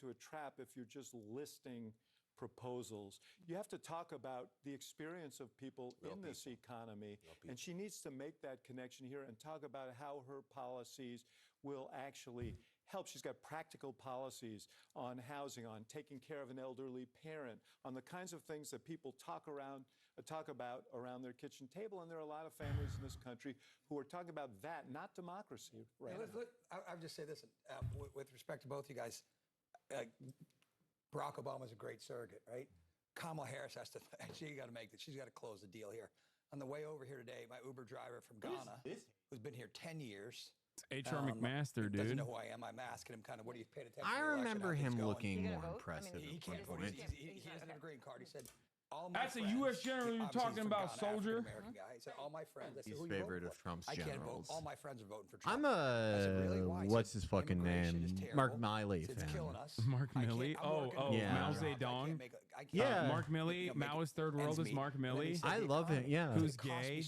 into a trap if you're just listing proposals. You have to talk about the experience of people in this economy, and she needs to make that connection here and talk about how her policies will actually help. She's got practical policies on housing, on taking care of an elderly parent, on the kinds of things that people talk about around their kitchen table. And there are a lot of families in this country who are talking about that, not democracy. Right? I would just say this, with respect to both you guys. Barack Obama's a great surrogate, right? Kamala Harris has to, she's got to close the deal here. On the way over here today, my Uber driver from Ghana, who's been here 10 years. It's HR McMaster, dude. Doesn't know who I am. I'm asking him kind of, what are you paying attention to? I remember him looking more impressive. He can't vote. He doesn't have a green card. He said, that's a U.S. general you're talking about, soldier. American guy. He said, all my friends. I said, He's who favorite you of Trump's I can't vote. generals. All my friends are voting for Trump. I'm a, said, really? Why? what's his fucking name? Mark Miley It's fan. killing us. Mark Milley? Yeah. Mao Zedong. Yeah. Mark Milley, Maoist Third World is Mark Milley. I love him, yeah. Who's gay?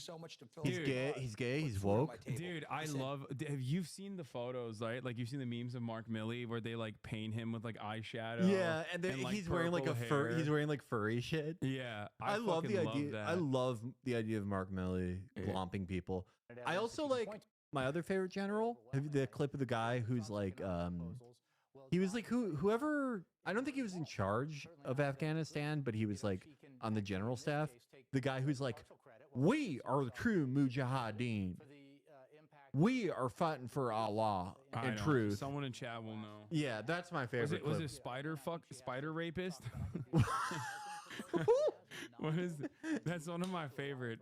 He's gay. He's gay. He's woke. Dude, I love. Have you seen the photos, right? Like you've seen the memes of Mark Milley where they like paint him with like eyeshadow. Yeah, and then like, he's wearing like a fur. He's wearing like furry shit. Yeah, I love the idea. That. I love the idea of Mark Milley glomping people. I also like my other favorite general. Have you the clip of the guy who's like, he was like whoever. I don't think he was in charge of Afghanistan, but he was like on the general staff. The guy who's like, we are the true mujahideen. We are fighting for Allah and truth. Someone in chat will know. Yeah, that's my favorite. Was it spider rapist? What is it? That's one of my favorite.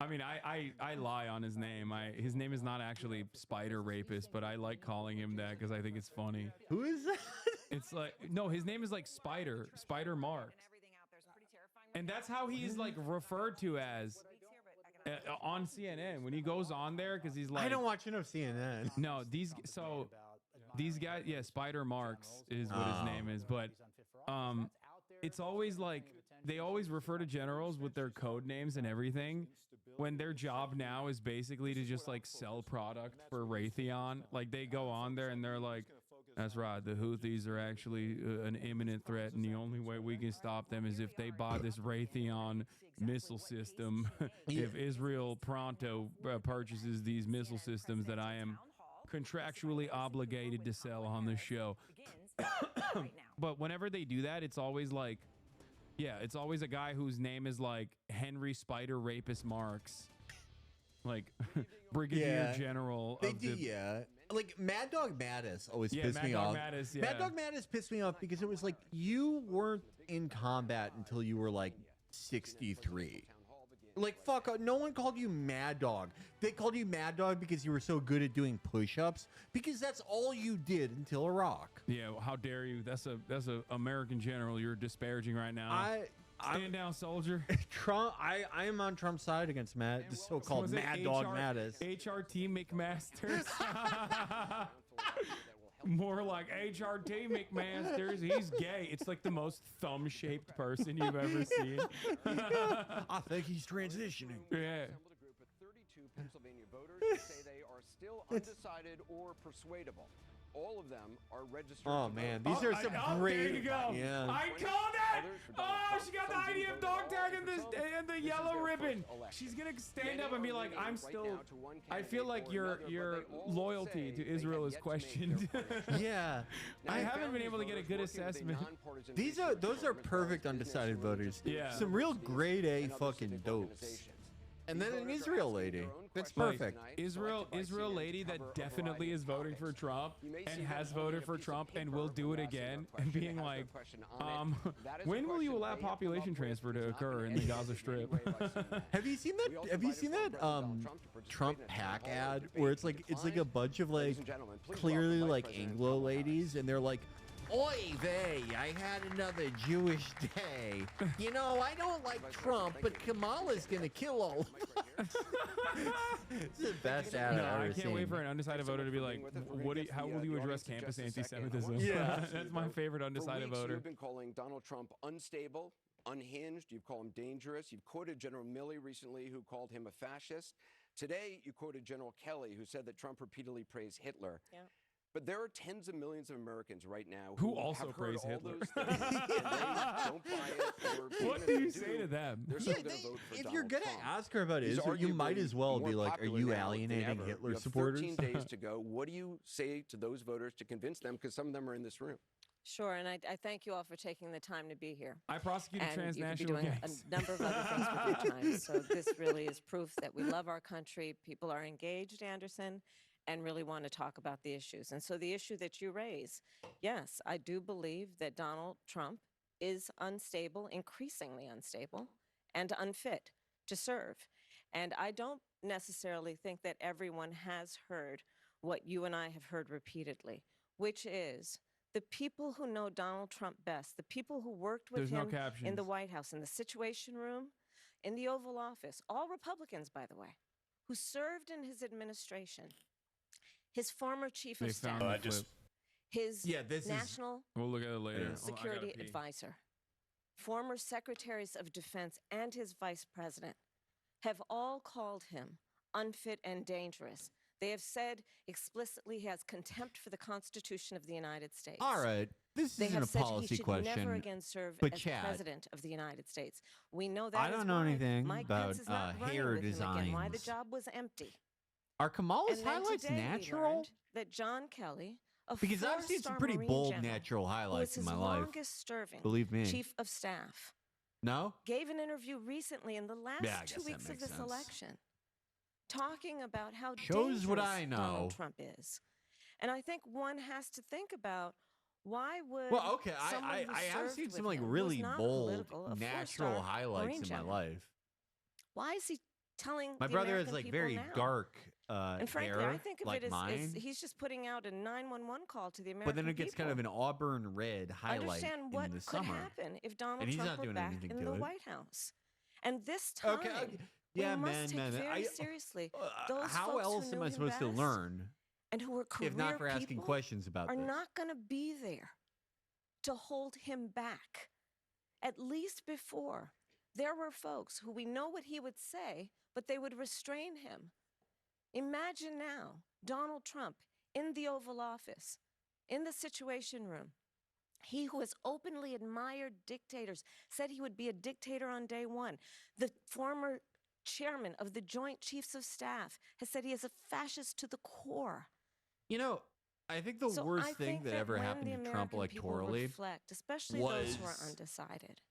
I mean, I lie on his name. His name is not actually Spider Rapist, but I like calling him that because I think it's funny. Who is that? It's like, no, his name is like Spider Mark. And that's how he's like referred to as on CNN when he goes on there, because he's like, I don't watch enough CNN. No, these guys, yeah, Spider Marks is what his name is, but it's always like they always refer to generals with their code names and everything when their job now is basically to just like sell product for Raytheon. Like they go on there and they're like, that's right, the Houthis are actually an imminent threat, and the only way we can stop them is if they buy this Raytheon missile system. If Israel pronto purchases these missile systems that I am contractually obligated to sell on the show. But whenever they do that, it's always like, yeah, it's always a guy whose name is like Henry Spider Rapist Marks, like Brigadier General. Yeah. Like Mad Dog Mattis always pissed me off. Mad Dog Mattis pissed me off because it was like you weren't in combat until you were like 63. Like, fuck, no one called you Mad Dog. They called you Mad Dog because you were so good at doing push-ups, because that's all you did until Iraq. Yeah, well, how dare you? That's a American general you're disparaging right now. Stand down, soldier. Trump, I am on Trump's side against the so-called Mad Dog Mattis. HRT McMasters. More like HRT McMasters. He's gay. It's like the most thumb-shaped person you've ever seen. I think he's transitioning. Yeah. Assembled a group of 32 Pennsylvania voters who say they are still undecided or persuadable. All of them are registered. Oh man, these are some great. There you go. Yeah. I called it. Oh, she got the idea of dog tag and the yellow ribbon. She's gonna stand up and be like, "I'm still." I feel like your loyalty to Israel is questioned. Yeah, I haven't been able to get a good assessment. Those are perfect undecided voters. Yeah, some real grade A fucking dopes. And then an Israel lady. That's perfect. Israel lady that definitely is voting for Trump and has voted for Trump and will do it again, and being like, when will you allow population transfer to occur in the Gaza Strip? Have you seen that? Have you seen that Trump PAC ad where it's like a bunch of like clearly like Anglo ladies, and they're like, oy vey, I had another Jewish day. You know, I don't like Trump, but Kamala's gonna kill all of us. It's the best ad I've ever I can't seen. wait for an undecided voter to be like, how will you address campus anti-Semitism? Yeah. That's my favorite undecided voter. You've been calling Donald Trump unstable, unhinged. You've called him dangerous. You've quoted General Milley recently, who called him a fascist. Today, you quoted General Kelly, who said that Trump repeatedly praised Hitler. Yeah. But there are tens of millions of Americans right now Who who also have heard praise all Hitler. those things, and they don't buy it. Or What even do if you they say to them? They're still going to vote for if Donald you're gonna Trump. ask her about He's Israel, you might arguably as well more be like, "Are popular you now than alienating ever. Hitler You have supporters?" 13 days to go. What do you say to those voters to convince them? Because some of them are in this room. Sure, and I thank you all for taking the time to be here. I prosecuted And you could be transnational doing gangs. a number of other things with your time. So this really is proof that we love our country. People are engaged, Anderson, and really want to talk about the issues. And so the issue that you raise, yes, I do believe that Donald Trump is unstable, increasingly unstable, and unfit to serve. And I don't necessarily think that everyone has heard what you and I have heard repeatedly, which is the people who know Donald Trump best, the people who worked with There's no him in captions. the White House, in the Situation Room, in the Oval Office, all Republicans, by the way, who served in his administration, his former chief They of staff, found the clip. his Yeah, this is- national We'll look at it later. Yeah. Oh, I gotta security pee. advisor, former secretaries of defense, and his vice president have all called him unfit and dangerous. They have said explicitly he has contempt for the Constitution of the United States. All right, this They isn't a have said he policy should question. never again serve but as Chad, president of the United States. We know that I is don't know why anything Mike about Pence is not running hair with him again, why the designs. job was empty. Are Kamala's And then highlights today we natural? learned that John Kelly, a Because I've seen some four-star pretty Marine bold general, natural who was highlights in his my life. longest-serving Believe me. chief of staff, No? gave an interview recently in the last Yeah, I 2 guess that weeks of makes this sense. election, talking about how Shows what dangerous I know. Donald Trump is. And I think one has to think about why would Well, okay, someone I who have served seen with some like him, who's really not bold political, a natural four-star highlights Marine in my general, life. why is he telling My the brother American has like people very now? dark And frankly, hair, I think of like it as mine. he's just putting out a 911 call to the American But then it gets kind of people. an auburn red highlight Understand what in the could summer. happen if Donald And he's Trump not were doing back anything in to the it. White House. And this time, Okay, we yeah, must take man. very seriously those How folks else who am knew I him supposed to best learn and who were career if not for asking people questions about are this? not going to be there to hold him back. At least before, there were folks who we know what he would say, but they would restrain him. Imagine now Donald Trump in the Oval Office, in the Situation Room. He who has openly admired dictators, said he would be a dictator on day one. The former chairman of the Joint Chiefs of Staff has said he is a fascist to the core. You know, I think the So worst I thing think that that ever when happened the to Trump American people electorally reflect, especially those who are was undecided,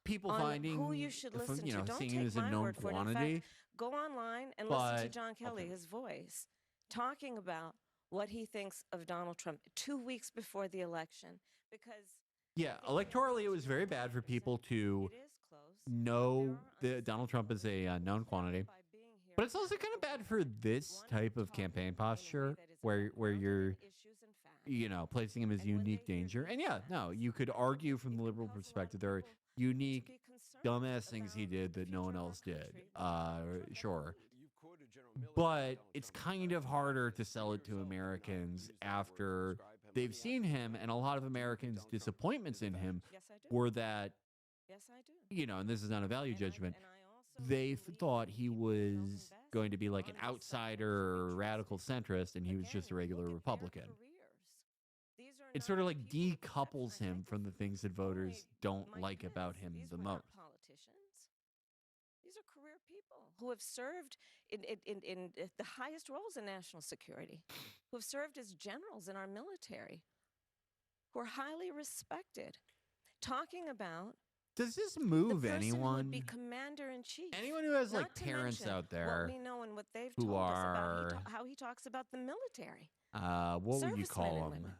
people on finding, who you should listen you know, to. Don't seeing take him as a my known word for it. In quantity. fact, go online and listen to But- John Kelly, okay. his voice, talking about what he thinks of Donald Trump 2 weeks before the election. Because Yeah, electorally, it was very bad for people to it is close, know but there that are Donald Trump is a known quantity. by being here But it's also kind of bad for this type of campaign posture where you're, you know, placing him as unique danger. And yeah, no, you could argue from the liberal perspective there are unique, dumbass things he did that no one else did. Sure. You've quoted General Milley. But it's kind of harder to sell it to Americans after they've seen him, and a lot of Americans' disappointments in him Yes, I do. were that, Yes, I do. you know, and this is not a value judgment, And I also they believe thought that he people who know him was best going to be like an on his side outsider of or interest. radical centrist, and he was Again, just a regular look at their Republican. careers. These are It sort of not like people with decouples exception. I him think from the things that voters only don't Mike like about Pence, him these the were not most. politicians. These are career people who have served in the highest roles in national security, who have served as generals in our military, who are highly respected. Talking about Does this the move person who would anyone? be commander in chief. Anyone who has like Not to parents mention out there, what we know and what they've who told us about are- how he talks about the military, what would you servicemen call and them? women,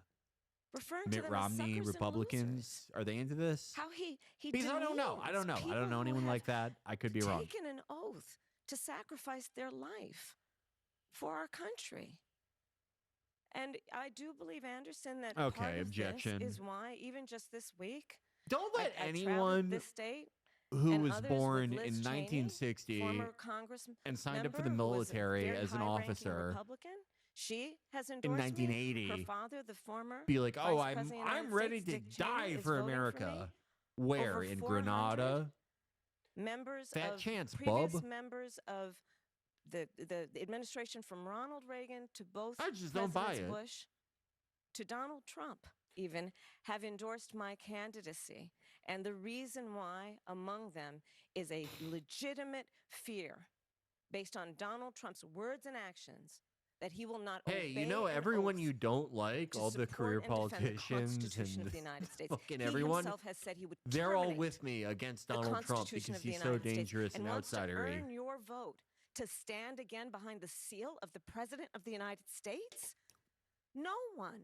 referring to Mitt them as Romney, suckers and losers. Republicans? Are they into this? How he Because I don't know. I don't know. demeans I don't know people who anyone have like that. I could be wrong. taken an oath to sacrifice their life for our country. And I do believe, Anderson, that Okay, part of objection. this is why, even just this week, Don't let I traveled anyone this state, who and was others with born Liz in Cheney, 1960 former Congressman and signed up for the who was a military very as an high-ranking officer Republican. She has in endorsed me. 1980 Her father, the former be like, oh, Vice I'm President of the United ready States, to Dick Cheney, die is for voting me. America. Where? Over In 400 Grenada? members Fat of chance, previous bub. members of the administration from Ronald Reagan to both I just don't buy Presidents it. Bush to Donald Trump even have endorsed my candidacy. And the reason why, among them, is a legitimate fear based on Donald Trump's words and actions that he will not Hey, obey you know an everyone oath you don't like, to all the support career and defend the politicians Constitution and of the United States. fucking He everyone, himself has said he would they're all terminate with me against the Donald Trump Constitution because of the he's so United States dangerous and wants to outsidery. earn your vote to stand again behind the seal of the President of the United States? No one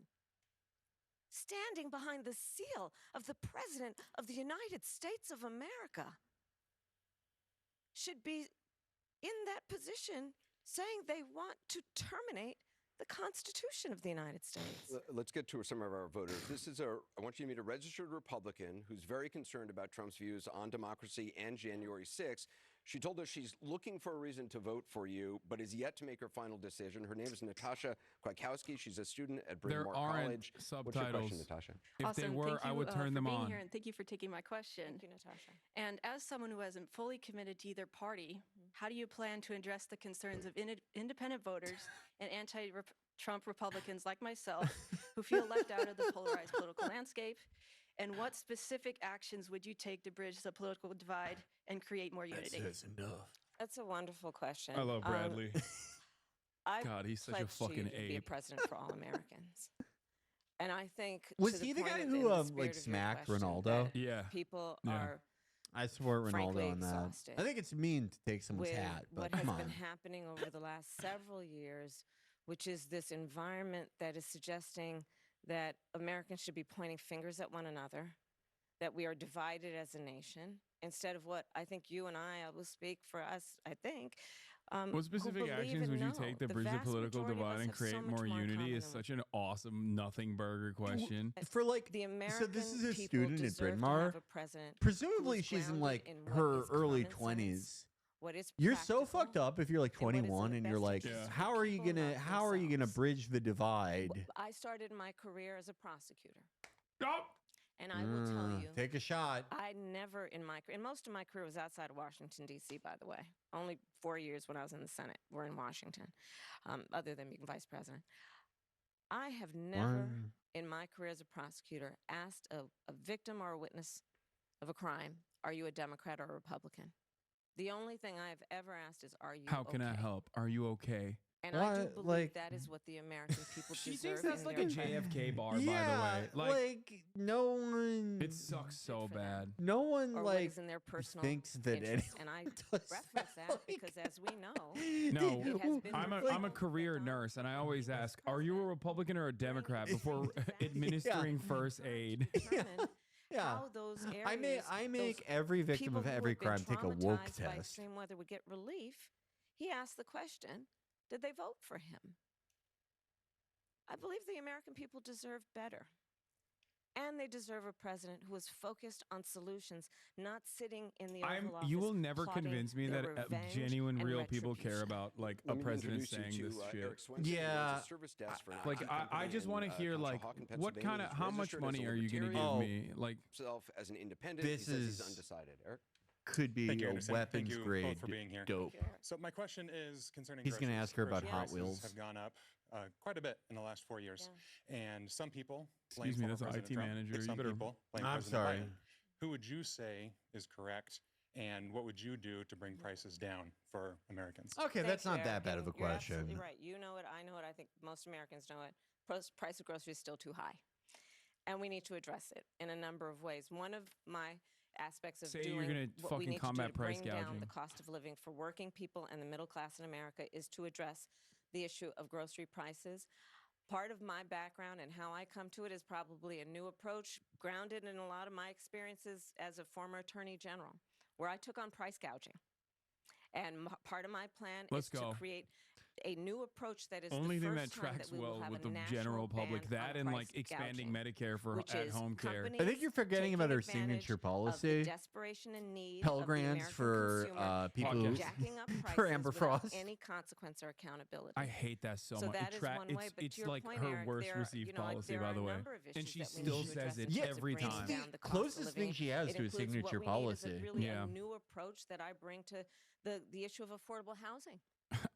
standing behind the seal of the President of the United States of America should be in that position saying they want to terminate the Constitution of the United States. Let's get to some of our voters. I want you to meet a registered Republican who's very concerned about Trump's views on democracy and January 6th. She told us she's looking for a reason to vote for you, but is yet to make her final decision. Her name is Natasha Kwiatkowski. She's a student at Bryn Mawr College. Subtitles. What's your question, Natasha? If they Awesome. were, Thank I you, would turn them for being on. here, and thank you for taking my question. Thank you, Natasha. And as someone who hasn't fully committed to either party, how do you plan to address the concerns of independent voters and anti-Trump Republicans like myself who feel left out of the polarized political landscape? And what specific actions would you take to bridge the political divide and create more unity? That's enough. That's a wonderful question. I love Bradley. I God, he's such a pledged to you fucking to be a ape. president for all Americans. And I think Was to he the point guy of- who in the like spirit of your smacked question, Ronaldo? that Yeah. People Yeah. are I support frankly Ronaldo on that. exhausted I think it's mean to take someone's with hat, but what come has on. been happening over the last several years, which is this environment that is suggesting that Americans should be pointing fingers at one another, that we are divided as a nation, instead of what I think you and I will speak for us, I think. What who specific believe actions and would you know take to the bridge the vast political majority of divide us and have so create much more in unity? common Is than such an awesome nothing burger question. For like, the so American this is a people student at deserve Bryn to Mawr. have a president Presumably who is she's in grounded like in what her is early common sense, 20s. what is You're so practical, fucked up if you're like and what is in the 21 and you're best like, interest of how the are you people, gonna not how are you gonna themselves. bridge the divide? I started my career as a prosecutor, Oh! and I will tell you, Take a shot. I never in my career, and most of my career was outside of Washington, D.C., by the way. Only 4 years when I was in the Senate were in Washington, other than being vice president. I have never, in my career as a prosecutor, asked a victim or a witness of a crime, are you a Democrat or a Republican? The only thing I've ever asked is, are you How can I okay? help? Are you okay? And I do What? believe Like- that is what the American people She deserve. thinks that's in like their a president. JFK bar, Yeah, by the way. Like, no one. it sucks so for them. bad. No one Or what like is in their personal thinks that interest. And I does reference that, that because, as we know, No, it has been I'm a career nurse, and I always ask, are you a Republican or a Democrat before administering first aid? determine Yeah. how those areas, I those make every victim people of who every have been crime take a woke traumatized by test. extreme weather would get relief. He asked the question, did they vote for him? I believe the American people deserve better. And they deserve a president who is focused on solutions, not sitting in the Oval Office You will never plotting convince me their that revenge genuine, and real people care retribution. about like a Let me president introduce saying you this to, shit. Eric Swenson, who runs Yeah, a service desk for an Like IT I company just in, want to hear like Conshohocken, what kind of Pennsylvania. He's how much registered as money a are you gonna give libertarian. me? Like Himself as an independent. This he says is- he's undecided. Eric? Could be Thank you, a Anderson. weapons Thank you both grade for being here. dope. So my question is concerning He's gonna groceries. ask her about Grocery Hot prices Wheels. have gone up quite a bit in the last 4 years. And some people blame Excuse me, former that's an President IT Trump. manager. You Some better- people blame I'm President sorry. Biden. Who would you say is correct? And what would you do to bring prices down for Americans? Okay, Thank that's you, not Eric, that bad of a and you're absolutely question. right. You know it. I know it. I think most Americans know it. Price of groceries is still too high, and we need to address it in a number of ways. One of my aspects of Say doing you're gonna what we fucking need to do combat to price bring down gouging. the cost of living for working people and the middle class in America is to address the issue of grocery prices. Part of my background and how I come to it is probably a new approach grounded in a lot of my experiences as a former attorney general, where I took on price gouging. And part of my plan Let's is go. to create a new approach that is Only the thing first that time tracks that we will well have with a the national general public. ban on That and like price expanding gouging, Medicare for which is at-home care. I think you're forgetting taking about our advantage signature of the policy. desperation and need Pell of the Grants American for consumer, people who- and jacking up prices for Amber without Frost. any consequence or accountability. I hate that so So much. that is one way, but It's to your like point, her Eric, worst there, received you know, like, policy, there by are the a way. number of And issues she that we still need to says address it to every bring time. down the cost of Closest thing living. she has It to a includes signature what we need is policy. really Yeah. a new approach that I bring to the issue of affordable housing.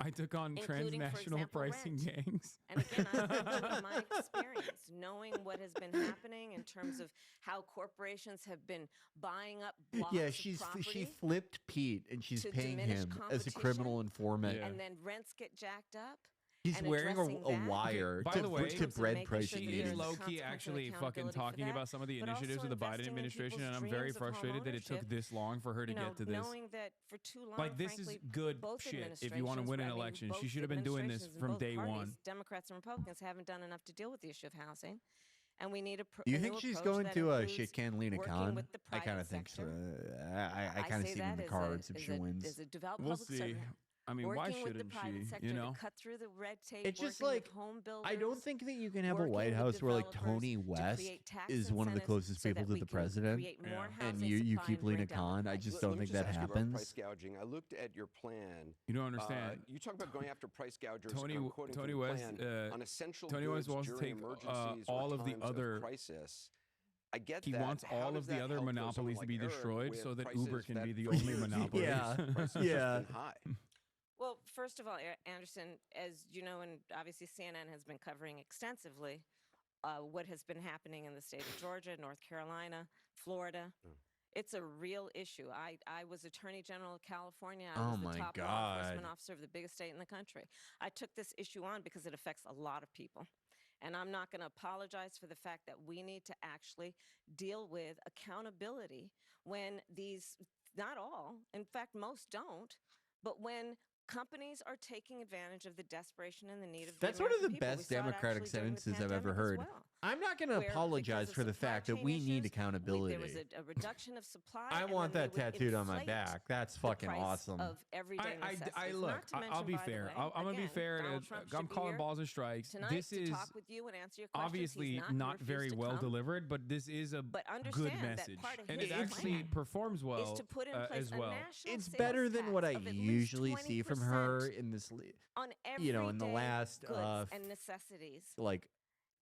I took on including, for transnational example, pricing rent. gangs. And again, I'm speaking from my experience, knowing what has been happening in terms of how corporations have been buying up blocks Yeah, of she property flipped Pete, and she's to paying diminish him as a criminal competition, informant. Yeah. and then rents get jacked up. He's and wearing addressing a that. wire By to, the way, to bread making price sure that She there is is low key consequence and actually fucking accountability for talking that, about some of the but initiatives also of the Biden investing in administration, people's and I'm very dreams of frustrated that it took homeownership. this long for her to get to this. Knowing that for too long, Like, this is frankly, good both shit if you want to win an election. She both should have been doing this administrations and from both day parties, one. Democrats and Republicans haven't done enough to deal with the issue of housing, and we need a. Do you a think new she's approach going that to includes shit can Lena working Khan? with the I kind of private think so. sector. I kind of say see it in that the as cards if she wins. As a devout We'll public see. servant, I mean, why working with the shouldn't private she? sector You know, to cut through the red tape. It's just working with like, home builders, I don't think that you can have a working White with House where like developers Tony to West create tax is one of the incentives closest so people that to we the can president, create more Yeah. and housing you supply keep and bring Lena down Khan. the I price. just Let don't me think just that ask you about price happens. gouging. I looked at your plan. you don't understand. You talk about going after price gougers. Tony- I'm quoting from Tony the West, plan, on essential Tony goods West wants to during take, emergencies all or of the times other- crisis. I get He that. wants How all does of the that other help, though, someone monopolies to like be Eric destroyed with so that prices Uber can that be the for only years monopoly. Yeah. prices have just Yeah. been high? Well, first of all, Anderson, as you know, and obviously CNN has been covering extensively what has been happening in the state of Georgia, North Carolina, Florida. It's a real issue. I was Attorney General of California. I Oh was the my top law enforcement God. officer of the biggest state in the country. I took this issue on because it affects a lot of people. And I'm not going to apologize for the fact that we need to actually deal with accountability when these, not all, in fact, most don't, but when companies are taking advantage of the desperation and the need of the That's one of the American people. We best saw it Democratic actually during the sentences I've ever pandemic as heard. well, I'm not going to where apologize because of for the supply fact that chain we need issues, accountability. there was a reduction of supply. I and want then that they would tattooed on my inflate back. That's the fucking price awesome. Of everyday necessities. look. Not to mention, I'll be by the fair. way, I'm gonna be again, fair. Donald Trump I'm should be calling here balls and strikes. tonight This to is talk with you and answer your questions. obviously He's not, not he refused very to well come. delivered, but this is a But good understand that message, part of and his it actually plan performs well is to put in place as a well. national It's sales better than tax what I of at least usually see from her 20% in this, on you know, in the everyday last goods and necessities. like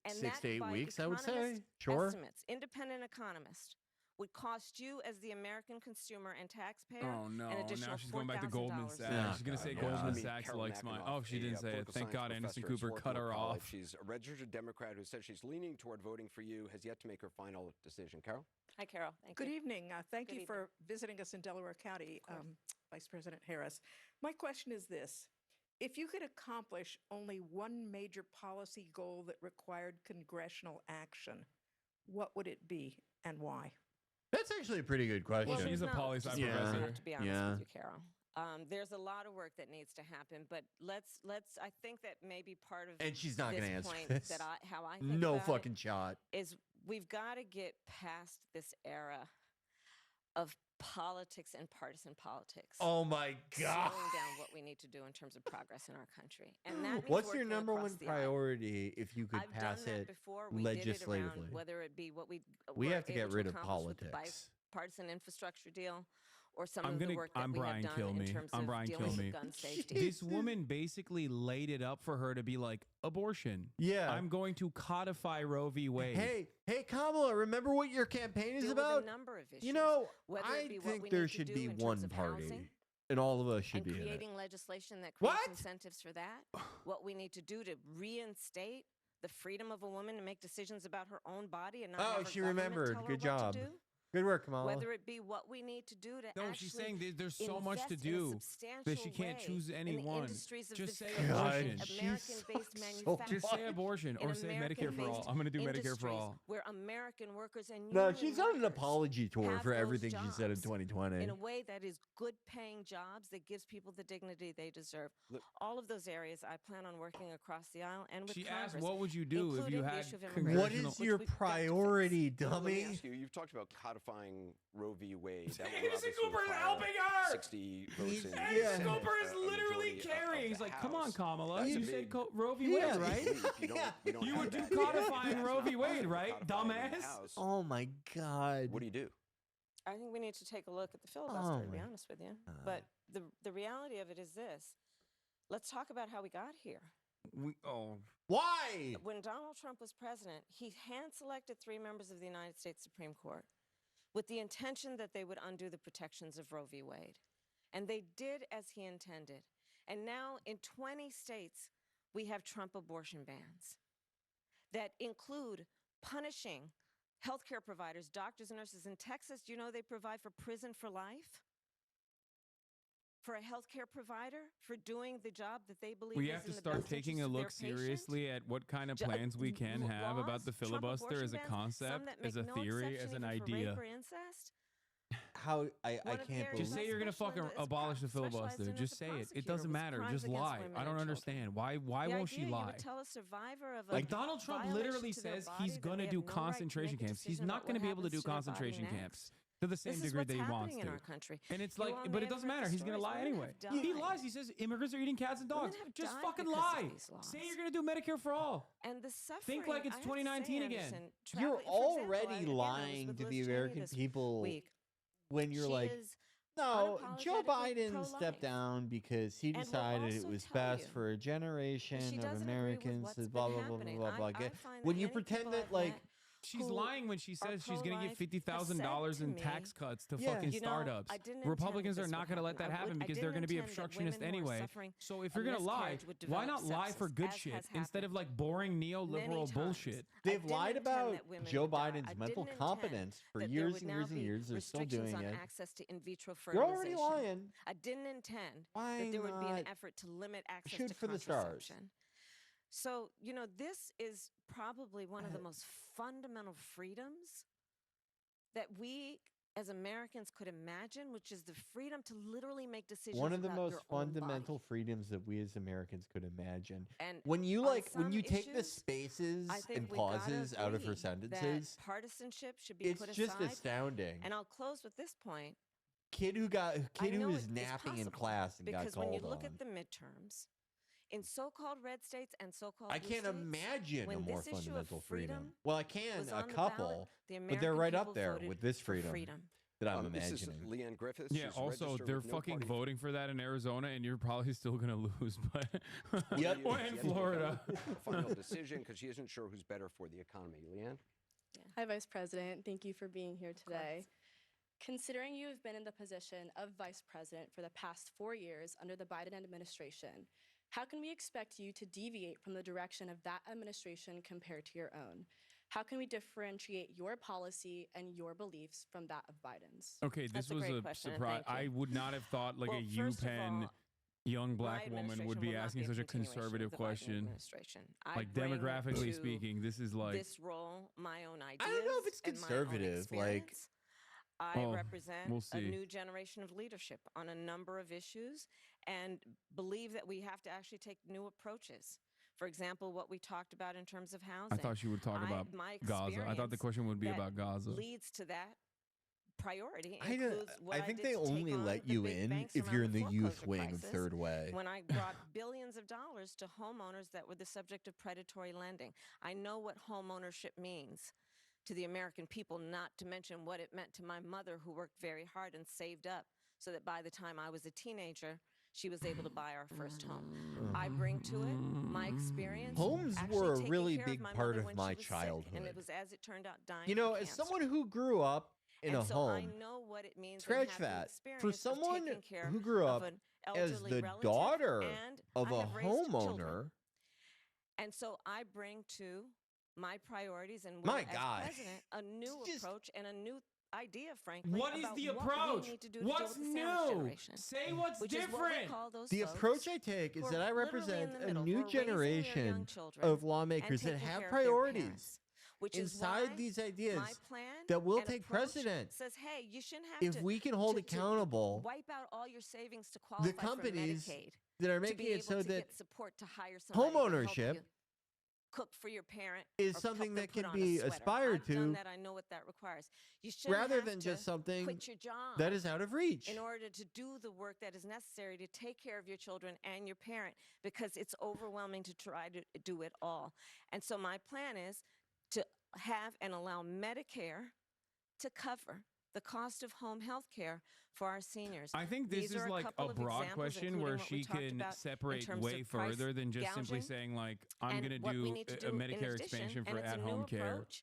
And 6 that, to 8 by weeks, I would say. economist Sure. Estimates, independent economist, would cost you as the American consumer and taxpayer Oh no! an additional Now she's going back to Goldman $4,000 Sachs. Yeah. She's gonna say Yeah. Goldman I mean, Sachs Carol likes mine. McEnough, Oh, she didn't a say it. political Thank science God Anderson professor at Cooper cut Swarthmore her College. off. She's a registered Democrat who says she's leaning toward voting for you, has yet to make her final decision. Carol? Hi, Carol. Thank Good you. evening. Thank Good you for visiting us in Delaware County, Vice President Harris. My question is this. If you could accomplish only one major policy goal that required congressional action, what would it be and why? That's actually a pretty good question. Well, she's a no, poli just sci Yeah. I professor. have to be honest Yeah. with you, Carol. There's a lot of work that needs to happen, but let's. I think that maybe part of And she's not this going to answer point this. that how I think No about fucking shot. it is we've got to get past this era of politics and partisan politics. Oh my God. Slowing down what we need to do in terms of progress in our country, and that means What's your working number across one the aisle. priority if you could I've pass done that it before. We did it legislatively? around whether it be what we We were have to get able rid of accomplish with the politics. bipartisan infrastructure deal, or some I'm of the gonna- work that I'm we Brian have done in Kilmeade. terms I'm of Brian dealing Kilmeade. with gun safety. This woman basically laid it up for her to be like abortion. Yeah. I'm going to codify Roe v. Wade. Hey, Kamala, remember what your campaign is Deal about? with a number of issues. You know, whether I it be what think we there need to should do be in terms one of party, housing, and all of us should and be in it. creating legislation that What? creates incentives for that. What we need to do to reinstate the freedom of a woman to make decisions about her own body and not Oh, have her she government remembered. tell her Good what job. to do. Good work, Kamala. Whether it be what we need to do to No, actually she's saying there's so much to invest in a do that she substantial can't way choose any in the one. industries of Just the say future, abortion. She American-based sucks so manufacturing. Just say abortion or in say Medicare for all. American-based I'm going to do Medicare for industries all. Where American workers and No, union she's on an workers apology tour have for those everything she said in jobs 2020. in a way that is good-paying jobs that gives people the dignity they deserve. Look- All of those areas, I plan on working across the aisle and with She Congress. asked, what would you do if you including the had issue of congressional... What immigration, is which your we've got to fix. priority, Let me dummy? ask you, you've talked about codifying Roe v. Wade. That will Anderson obviously Cooper's require helping her! 60 votes in the Anderson Senate, Cooper is a literally majority of carrying. He's the like, come on, House. Kamala. That's a You said big- Roe v. Yeah. Wade, right? leap. You don't You have would do that. codifying That's Roe not v. Wade, possible. right, Codifying it in the dumbass? House. Oh my God. What do you do? I think we need to take a look at the filibuster, to be my honest with you. But the reality of it is this. Let's talk about how we got here. Why? When Donald Trump was president, he hand-selected 3 members of the United States Supreme Court with the intention that they would undo the protections of Roe v. Wade. And they did as he intended. And now in 20 states, we have Trump abortion bans that include punishing healthcare providers, doctors and nurses. In Texas, do you know they provide for prison for life? For a healthcare provider for doing the job that they believe We is have to in the start best taking interest a of their look patient. seriously at what kind of plans we can have about the Trump filibuster abortion as a bans, concept, some that as a make no theory, exception as an even for idea. rape or incest. How I One of can't the areas believe. Just say you're going to special fucking as a abolish the specialized filibuster. in as Just a say it. It prosecutor doesn't was matter. crimes Just against lie. women I and don't children. understand. Why The won't she idea lie? You would tell a survivor of a Like Donald Trump violation literally to their says body he's that going they to have do no right to concentration make a camps. He's decision not about going to what be able to happens do their body concentration next. camps to the same This is degree what's that he happening wants in to. our country. And it's You like, all but may it have doesn't read the matter. He's going to stories. lie Women anyway. have He died. lies. He says immigrants are eating cats and Women dogs. have Just died fucking because of lie. these laws. Say you're going to do Medicare for all. And the suffering. Think like it's I have to say, 2019 again. Anderson, You're traveling- for example, already I was lying with to Liz the Cheney American this people week. when you're She like, is no, Joe unapologetically Biden pro-life. stepped down because he And will decided it also was tell best you for a generation she of doesn't agree with Americans. what's That been blah blah blah happening. blah blah. I blah. find When that you many pretend people that I've like met She's who lying when she are says she's going to give pro-life have $50,000 said in to tax me, cuts to Yeah. fucking you know, startups. I didn't Republicans are intend not this going to would let that happen. happen I because they're going to be didn't intend that obstructionist women who are anyway. suffering So if a you're going to lie, miscarriage would why develop not lie for sepsis, good as shit has instead of happened like boring many neoliberal times. bullshit? I they've didn't lied intend about that women Joe would die. Biden's I mental didn't competence intend for that there years would and now years and be years. They're still restrictions doing on it. access to in vitro You're already fertilization. lying. I didn't intend Why that there would be an not effort to limit access shoot to for the stars? contraception. So, you know, this is probably one of the most fundamental freedoms that we as Americans could imagine, which is the freedom to literally make decisions One of the about most your own fundamental body. freedoms that we as Americans could imagine. And When you on when some you take the issues, spaces I think and we gotta pauses out of her agree sentences, that partisanship should be it's put just aside. astounding. And I'll close with this point. Kid who know was it's napping in possible class and got because when called you look on. at the midterms, in so-called red states and so-called I blue can't states, imagine when a more this issue of fundamental freedom. Well, I can was a on the couple, ballot, the but they're American right people up there voted with this for freedom that I'm This is imagining. Leanne Griffiths. Yeah, She's also, registered they're with no fucking party. voting for that in Arizona, and you're probably still going to lose. But Yep. or She in has to make a Florida. final decision because she isn't sure who's better for the economy. Leanne? Hi, Vice President. Thank you for being here today. Considering you have been in the position of Vice President for the past 4 years under the Biden administration, how can we expect you to deviate from the direction of that administration compared to your own? How can we differentiate your policy and your beliefs from that of Biden's? Okay, this That's a was great a question, and surprise. thank you. I would not have thought like Well, a first of UPenn all, young my black woman would administration be will not asking be such a continuation of conservative the Biden question. administration. I Like bring demographically to speaking, this is like this role my own ideas. I don't know if it's and my own conservative, like- experience. I Oh, represent we'll a see. new generation of leadership on a number of issues and believe that we have to actually take new approaches. For example, what we talked about in terms of housing. I thought you would talk about my Gaza. I thought the experience question would be that about Gaza. leads to that priority I includes what I think did they to take only on let the you big in banks if around you're in the youth foreclosure wing of crisis Third Way. when I brought billions of dollars to homeowners that were the subject of predatory lending. I know what home ownership means to the American people, not to mention what it meant to my mother, who worked very hard and saved up so that by the time I was a teenager, she was able to buy our first home. I bring to it my experience. Homes actually were a taking really care big my part mother of when my she was sick, childhood. and it was, as it turned out, dying You know, from as cancer. someone who grew up in And a so home, I know what it means and scratch have the that. experience For of someone taking care who grew of up an as elderly the relative, daughter and of I a have raised children. homeowner, And so I bring to my priorities and My will, as gosh. president, a new Just- approach and a new idea, frankly. What is about the what approach? we need to do to What's deal with the sandwich new? generation, Say what's which is what we different. call those the folks approach I take is who that are I literally in represent the a middle, who new are raising their young generation children of and lawmakers that taking have care of their priorities parents, which is inside why these ideas my plan that will and take approach precedent. says, hey, you shouldn't have If to we can hold to accountable wipe out all your savings to qualify the companies for Medicaid, that are to making be it able so to that get support to hire somebody to help homeownership you cook for your parent is or something help them that put can on a be sweater. aspired I've done to that. I know what that requires. You shouldn't rather have than to just something quit your job that is out of reach. in order to do the work that is necessary to take care of your children and your parent, because it's overwhelming to try to do it all. And so my plan is to have and allow Medicare to cover the cost of home health care for our seniors. I think this These is are like couple a of broad examples, question where including what we she talked can about in separate terms way of price further than just simply gouging. saying like I'm And going to what we do need to a do in Medicare addition, expansion and for it's a new at-home care. approach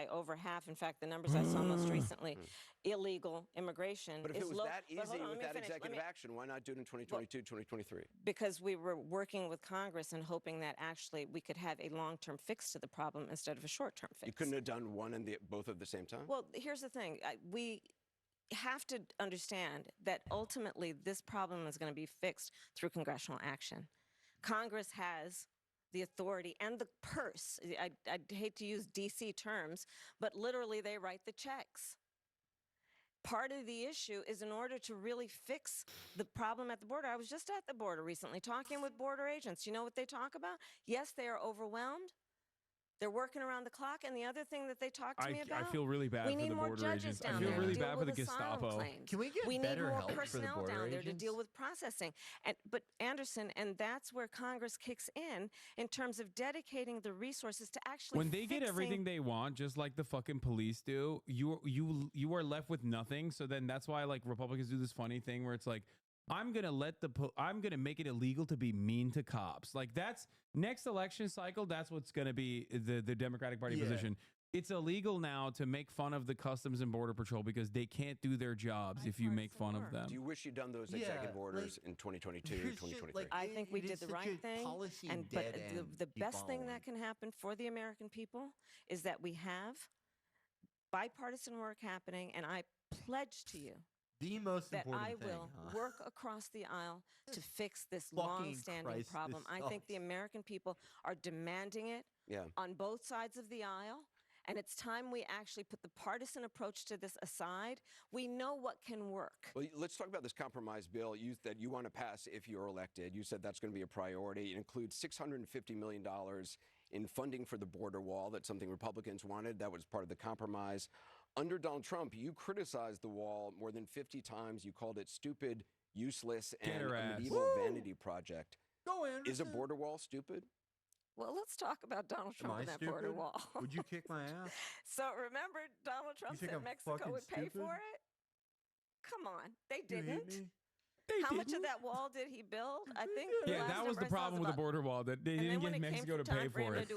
by over half. In fact, the numbers I saw most recently, illegal immigration But if is it was low. that But easy hold on, let with me that finish. executive action, why not do it in 2022, 2023? Because we were working with Congress and hoping that actually we could have a long-term fix to the problem instead of a short-term fix. You couldn't have done one and both at the same time? Well, here's the thing. have to understand that ultimately this problem is going to be fixed through congressional action. Congress has the authority and the purse. I hate to use DC terms, but literally they write the checks. Part of the issue is in order to really fix the problem at the border. I was just at the border recently talking with border agents. You know what they talk about? Yes, they are overwhelmed. They're working around the clock. And the other thing that they talk to me about, I feel really bad we for need the more border judges agents. down I feel there really to deal bad for the with asylum Gestapo. claims. Can we get need better more help for the personnel border down there to agents? deal with processing. But Anderson, and that's where Congress kicks in terms of dedicating the resources to actually when they get everything fixing- they want, just like the fucking police do, you are left with nothing. So then that's why like Republicans do this funny thing where it's like, I'm gonna make it illegal to be mean to cops. Like that's next election cycle. That's what's gonna be the Democratic Party position. It's illegal now to make fun of the Customs and Border Patrol because they can't do their jobs if you make fun of them. Do you wish you'd done those executive orders in 2022, 2023? I think we did the right thing. But the best thing that can happen for the American people is that we have bipartisan work happening, and I pledge to you The most that important I thing, will huh? work across the aisle to fix this Fucking long-standing Christ, problem. this I think the sucks. American people are demanding it on both sides of the aisle. And it's time we actually put the partisan approach to this aside. We know what can work. Well, let's talk about this compromise bill that you want to pass if you're elected. You said that's going to be a priority. It includes $650 million in funding for the border wall. That's something Republicans wanted. That was part of the compromise. Under Donald Trump, you criticized the wall more than 50 times. You called it stupid, useless, and a medieval vanity project. Go in. Is a border wall stupid? Well, let's talk about Donald Trump and that border wall. Would you kick my ass? So remember, Donald Trump think said I'm Mexico fucking would pay stupid? for it? Come on, they You hate didn't. me? How much of that wall did he build? I think. Yeah, that was the problem with the border wall, that they didn't get Mexico to pay for it.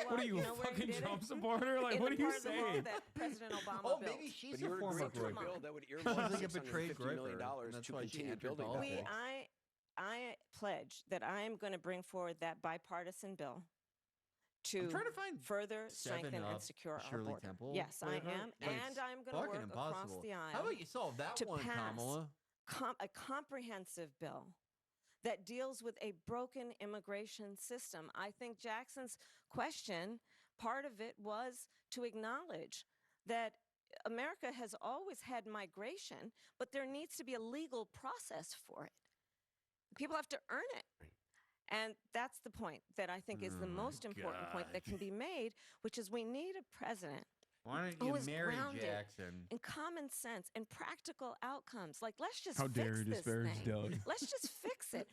What are you, a fucking Trump supporter? Like, what are you saying? That President Obama Oh, built. maybe she's But a you're former agreeing to a Groyper. bill that would She's earmark like a betrayed $650 million Groyper, and that's to why she continue entered building that politics. wall. I pledge that I am going to bring forward that bipartisan bill to trying to find further 7 strengthen and Up secure our Shirley border. Temple Yes, I flavor? am, Like, and I'm going to fucking work across impossible. the aisle How about you solve that to one, pass Kamala? a comprehensive bill that deals with a broken immigration system. I think Jackson's question, part of it was to acknowledge that America has always had migration, but there needs to be a legal process for it. People have to earn it. And that's the point that I think is the most important point that can be made, which is we need a president Why who don't is you marry grounded Jackson? in common sense and practical outcomes. Like, let's just How fix dare you this disparage thing. Doug? Let's just fix it.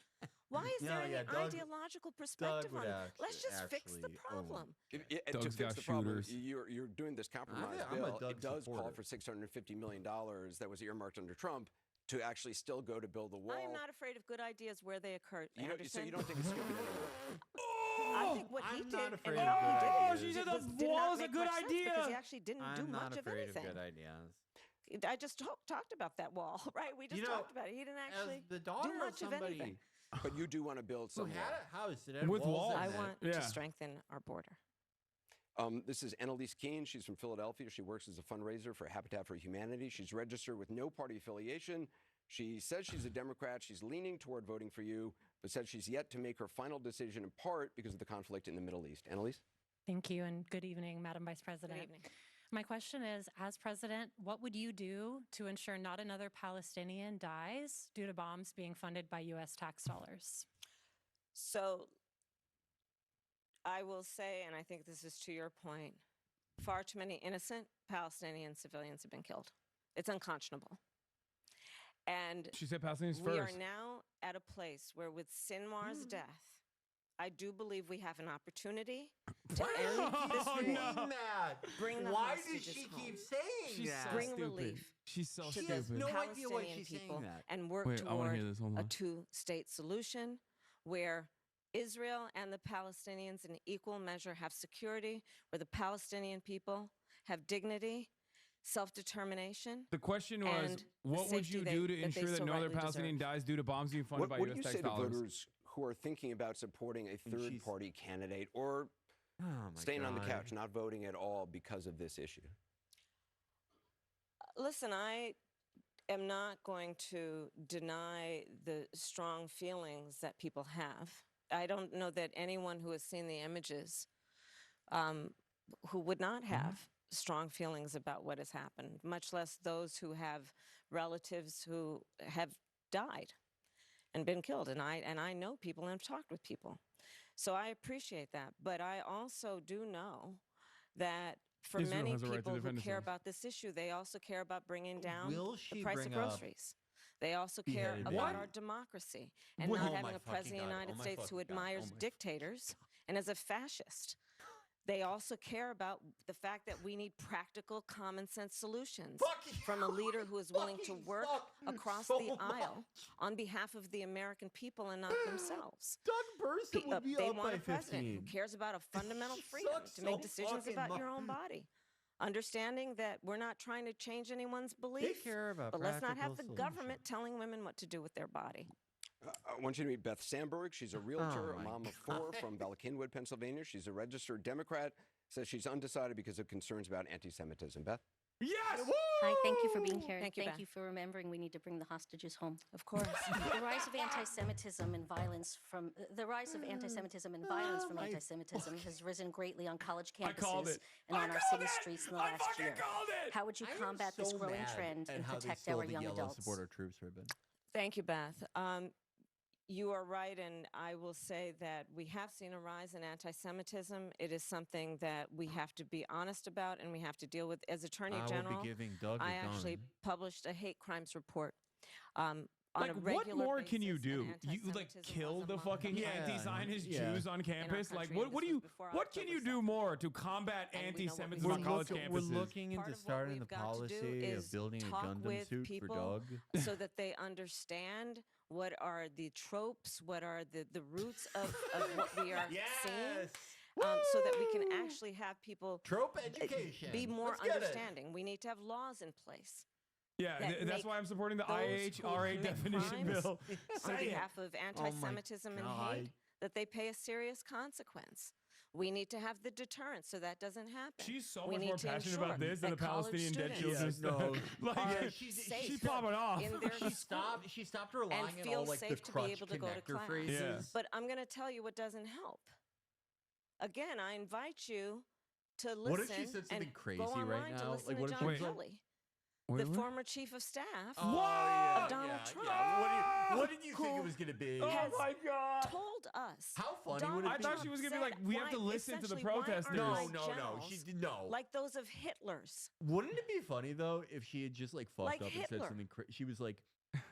Why is there any ideological perspective on it? Let's just fix the problem. To Doug's fix got the problem, shooters. you're doing this compromise I'm a bill. Doug It does call supporter. for $650 million that was earmarked under Trump to actually still go to build the wall. I am not afraid of good ideas where they occur, So Anderson. you don't think it's stupid anymore? I think what he I'm did not and afraid how of he good did ideas. it She said was- the did wall not is a make good much sense because idea. he actually didn't do I'm much not of afraid of anything. good ideas. I just talked about that wall, right? We just talked about it. He didn't actually As the daughter do of much of somebody anything. But you do want to build who some had wall. a house that had With walls walls. in I it. want Yeah. to strengthen our border. This is Annalise Keene. She's from Philadelphia. She works as a fundraiser for Habitat for Humanity. She's registered with no party affiliation. She says she's a Democrat. She's leaning toward voting for you, but said she's yet to make her final decision in part because of the conflict in the Middle East. Annalise? Thank you, and good evening, Madam Vice President. Good evening. My question is, as president, what would you do to ensure not another Palestinian dies due to bombs being funded by U.S. tax dollars? So I will say, and I think this is to your point, far too many innocent Palestinian civilians have been killed. It's unconscionable. And She said Palestinians we are first. now at a place where with Sinwar's death, I do believe we have an opportunity to end this war. that? Bring the Why does hostages she home. keep saying She's that? so Bring stupid. relief She's so to She the has stupid. no idea why Palestinian she's saying people that. and work Wait, I want to toward hear this. Hold a on. two-state solution where Israel and the Palestinians in equal measure have security, where the Palestinian people have dignity, self-determination. The question was, and what the would you safety do to that they ensure that so no other rightly Palestinian deserve. dies due to bombs being funded by What U.S. do you tax say to dollars? voters who are thinking about supporting a third-party candidate or Oh my staying on the God. couch, not voting at all because of this issue? Listen, I am not going to deny the strong feelings that people have. I don't know that anyone who has seen the images who would not have strong feelings about what has happened, much less those who have relatives who have died and been killed. And I know people and have talked with people. So I appreciate that. But I also do know that for Israel many has a right to people who defend care itself. about this issue, they also care about bringing down Will the she price of bring up groceries. They also care beheaded about baby? our democracy and What? not Oh having my a fucking president of the God. United Oh my States who fucking God. admires Oh my dictators and is a fascist. They also care about the fact that we need practical, common sense solutions from a leader who is willing to work across so the aisle on behalf of the American people and not themselves. Doug Burson would be They up want by a president who 15. cares about a fundamental freedom sucks to make so decisions fucking about your much. own body. Understanding that we're not trying to change anyone's belief, care about but let's not have the practical government telling women what to do with their body. I want you to meet Beth Sandberg. She's a realtor, Oh a my mom of 4 from Ballackinwood, Pennsylvania. She's a registered Democrat, says she's undecided because of concerns about anti-Semitism. Beth? Yes! Hi, thank you for being here. Thank you, Thank Beth. you for remembering we need to bring the hostages home. Of course. The rise of anti-Semitism and violence from anti-Semitism has risen greatly on college called campuses it. and on our city streets in the last year. called it! How would you combat this growing trend and protect our young adults? Support our troops ribbon. Thank you, Beth. You are right, and I will say that we have seen a rise in anti-Semitism. It is something that we have to be honest about and we have to deal with. As Attorney I General, will be giving Doug a I actually gun. published a hate crimes report. On Like, a what regular more can you basis, and do? You like anti-Semitism kill was the among fucking the anti-Zionist Yeah. Jews on campus? Like, country, what? and What do this you? was before What can you October do more to combat And we know what anti-Semitism we're on college campuses? We're looking Part into of what starting the we've got to do policy of is building a talk Gundam with suit for people Doug. so that they understand what are the tropes, what are the roots of what we are seeing, so that we can actually have people Trope education. be more Let's get it. understanding. We need to have laws in place Yeah, that that's make why I'm supporting the those IHRA who commit definition crimes bill. on Say it. behalf of anti-Semitism and God. hate, that they pay a serious consequence. We need to have the deterrence so that doesn't happen. She's so We much need more to passionate ensure about this than the that college Palestinian dead students children Yeah, stuff. no. Like, are she's safe popping off. in their She stopped relying on feel all like the safe to be crutch able to go to connector class. phrases. Yeah. But I'm going to tell you what doesn't help. Again, I invite you to listen What if she said something and crazy go online right to now? listen Like, to what if John she was like- Kelly, Wait, the what? former chief of staff yeah, of Donald yeah, Trump. Yeah. What did you think who it was going to be? Oh has my God. told us. How funny Donald would it I be? thought she was gonna be like, we have to why- listen to the essentially, why aren't protesters. No, like no, no. generals She did no. like those of Hitler's, Wouldn't it be funny though if she had just like fucked Like up and said Hitler. something? She was like,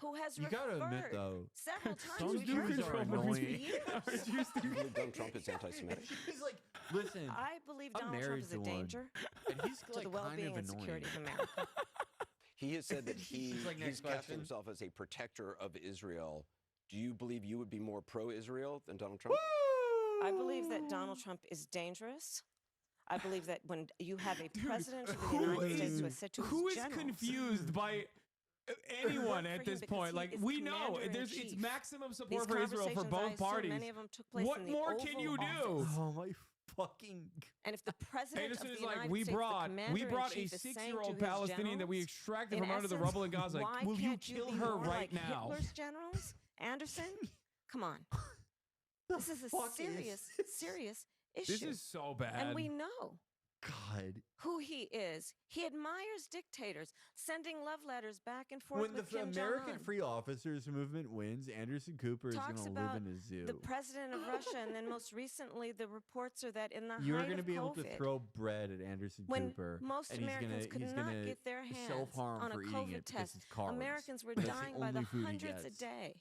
who has "You gotta admit referred though, several times. those We've heard dudes from are him for annoying." years. You believe Donald Trump is anti-Semitic? she was like, listen, I believe I'm Donald Trump married is a to one, danger and he's to like the well-being kind and of security annoying. of America. He has said that he's like, next cast question. himself as a protector of Israel. Do you believe you would be more pro-Israel than Donald Trump? I believe that Donald Trump is dangerous. I believe that when you have a president of the Who United States is- who has said to Who his is generals, confused by anyone for at him this because point? he Like, is we know it's commander-in-chief. maximum support These for Israel for conversations, I both assume parties. many of them took place What in the more can Oval you do? Office. Oh my fucking! And if the president Anderson of is the like, United we States, the brought a commander-in-chief, is saying to 6-year-old his Palestinian that we generals, extracted in from under the essence, rubble in Gaza. Like, why will you can't kill be her more right like now? Hitler's generals, Anderson? Come on. This is a fuck is serious, this? serious issue. This is so bad. and we know God. who he is. He admires dictators, sending love letters back and forth When with the Kim American Jong-un. Free Officers Movement wins, Anderson Cooper is going Talks to live about in a zoo. the president of Russia, and then most recently, the reports are that in the You're height going to of be able to COVID, throw bread at Anderson when Cooper, most and Americans could he's not gonna get their hands self-harm on a for eating COVID it because test. it's carbs. Americans were That's the dying by the only food he hundreds a gets. day.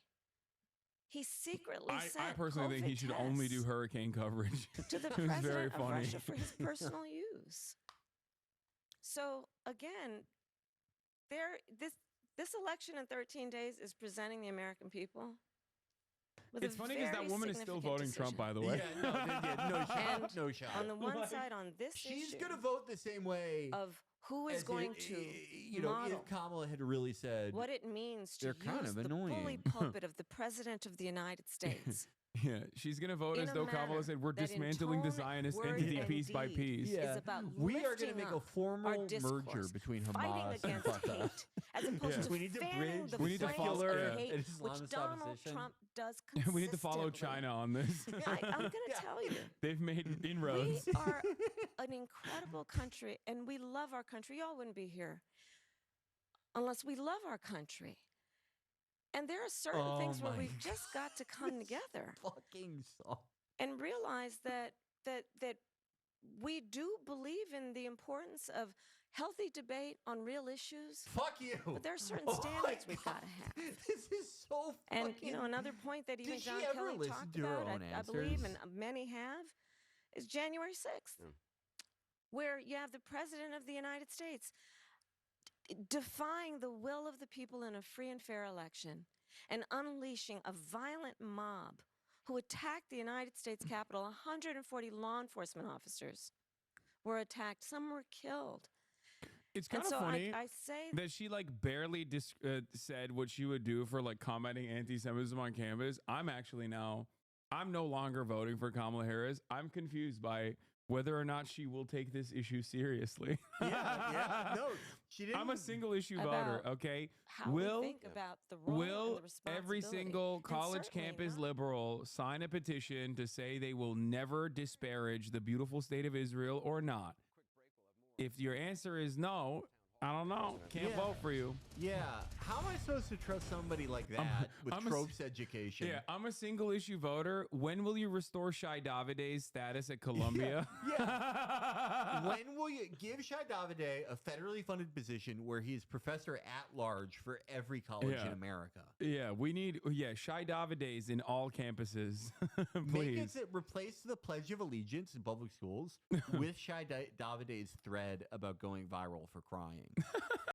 He secretly I sent personally think he COVID should only do tests hurricane coverage. to the It was very president of funny. Russia for his personal use. So again, this election in 13 days is presenting the American people with It's a funny because that very woman is still significant voting Trump, by decision. the way. Yeah, no shot. And No shot. On the one Like, side, on this She's issue going to vote the same way of who is as going if, to you know, model if Kamala had really said, what it means to They're kind use of the annoying. bully pulpit of the President of the United States Yeah, she's going to vote in as a though Kamala manner said we're that in dismantling the tone, Zionist word, entity and piece by deed piece. is about We are lifting going to make a up formal our merger discourse, between fighting Hamas and against Fatah. hate, as opposed to We need to fanning bridge the the We need to flames follow- of yeah. hate, and which Islamist Donald opposition. Trump does consistently. We need to follow China on this. I'm going to tell you. They've made inroads. We are an incredible country, and we love our country. Y'all wouldn't be here unless we love our country. And there are certain things where we've just got to come together Fucking so. and realize that we do believe in the importance of healthy debate on real issues. Fuck you. But there are certain Oh my standards we've got to God. have. This is so And fucking... another point that even Did she John ever Kelly listen talked to her about, own I believe, answers? and many have, is January 6th, where you have the President of the United States defying the will of the people in a free and fair election and unleashing a violent mob who attacked the United States Capitol. 140 law enforcement officers were attacked. Some were killed. It's kind And of so funny I say that she like barely said what she would do for like combating anti-Semitism on campus. I'm no longer voting for Kamala Harris. I'm confused by whether or not she will take this issue seriously. Yeah. No, she didn't. I'm a single issue About voter, okay? how we think about the role and the responsibility. Every single And college certainly campus not- liberal sign a petition to say they will never disparage the beautiful state of Israel or not? If your answer is no, I don't know. Can't vote for you. Yeah. How am I supposed to trust somebody like that with I'm a- tropes education? Yeah, I'm a single issue voter. When will you restore Shai Davide's status at Columbia? When will you give Shai Davide a federally funded position where he is professor at large for every college in America? Yeah, we need Shai Davide's in all campuses. Make Please. it replace the Pledge of Allegiance in public schools with Shai Davide's thread about going viral for crying.